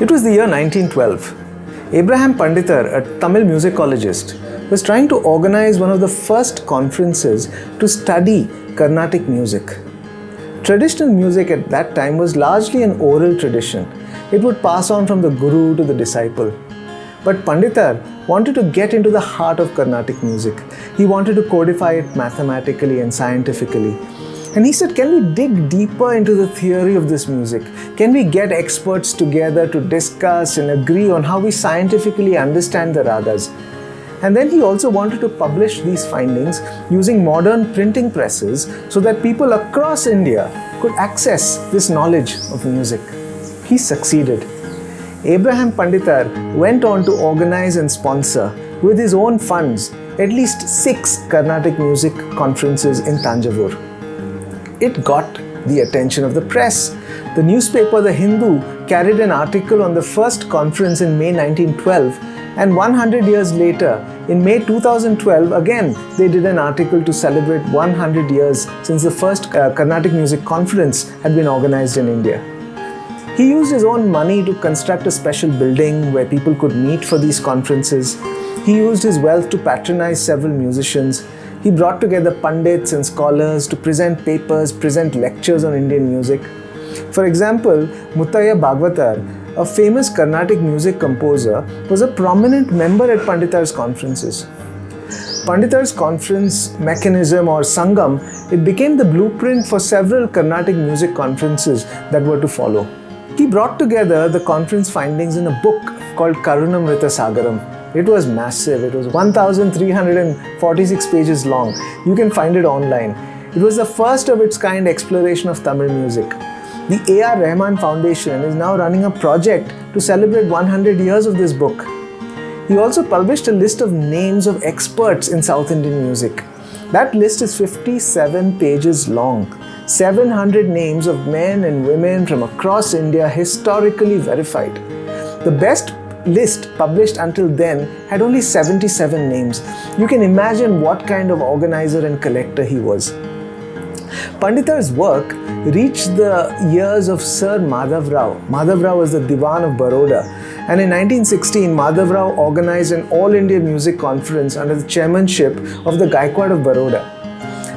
It was the year 1912. Abraham Pandithar, a Tamil musicologist, was trying to organize one of the first conferences to study Carnatic music. Traditional music at that time was largely an oral tradition. It would pass on from the guru to the disciple. But Pandithar wanted to get into the heart of Carnatic music. He wanted to codify it mathematically and scientifically. And he said, can we dig deeper into the theory of this music? Can we get experts together to discuss and agree on how we scientifically understand the ragas? And then he also wanted to publish these findings using modern printing presses so that people across India could access this knowledge of music. He succeeded. Abraham Pandithar went on to organize and sponsor, with his own funds, at least 6 Carnatic music conferences in Thanjavur. It got the attention of the press. The newspaper The Hindu carried an article on the first conference in May 1912, and 100 years later, in May 2012, again they did an article to celebrate 100 years since the first Carnatic music conference had been organized in India. He used his own money to construct a special building where people could meet for these conferences. He used his wealth to patronize several musicians. He brought together pundits and scholars to present papers, present lectures on Indian music. For example, Muttaya Bhagavatar, a famous Carnatic music composer, was a prominent member at Pandithar's conferences. Pandithar's conference mechanism, or Sangam, it became the blueprint for several Carnatic music conferences that were to follow. He brought together the conference findings in a book called Karunamrita Sagaram. It was massive. It was 1,346 pages long. You can find it online. It was the first of its kind exploration of Tamil music. The A.R. Rahman Foundation is now running a project to celebrate 100 years of this book. He also published a list of names of experts in South Indian music. That list is 57 pages long. 700 names of men and women from across India, historically verified. The best list published until then had only 77 names. You can imagine what kind of organizer and collector he was. Pandithar's work reached the ears of Sir Madhav Rao. Madhav Rao was the Diwan of Baroda, and in 1916 Madhav Rao organized an All India Music Conference under the chairmanship of the Gaikwad of Baroda.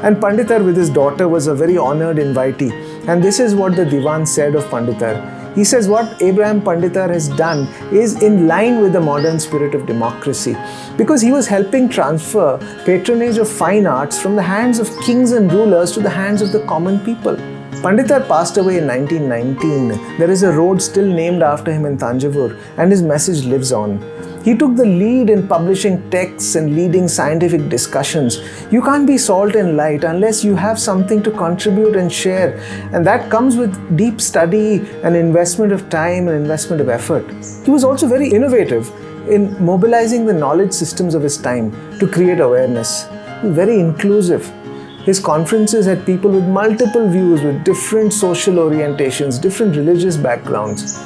And Pandithar with his daughter was a very honored invitee, and this is what the Diwan said of Pandithar. He says what Abraham Pandithar has done is in line with the modern spirit of democracy, because he was helping transfer patronage of fine arts from the hands of kings and rulers to the hands of the common people. Pandithar passed away in 1919. There is a road still named after him in Thanjavur, and his message lives on. He took the lead in publishing texts and leading scientific discussions. You can't be salt and light unless you have something to contribute and share, and that comes with deep study and investment of time and investment of effort. He was also very innovative in mobilizing the knowledge systems of his time to create awareness. He was very inclusive. His conferences had people with multiple views, with different social orientations, different religious backgrounds.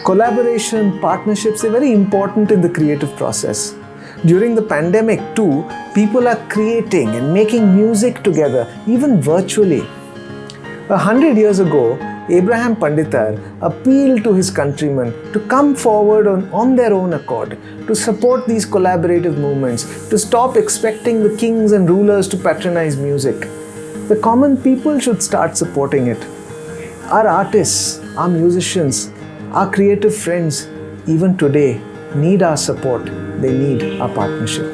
Collaboration, partnerships, they're very important in the creative process. During the pandemic too, people are creating and making music together, even virtually. 100 years ago, Abraham Pandithar appealed to his countrymen to come forward on their own accord, to support these collaborative movements, to stop expecting the kings and rulers to patronize music. The common people should start supporting it. Our artists, our musicians, our creative friends, even today, need our support. They need our partnership.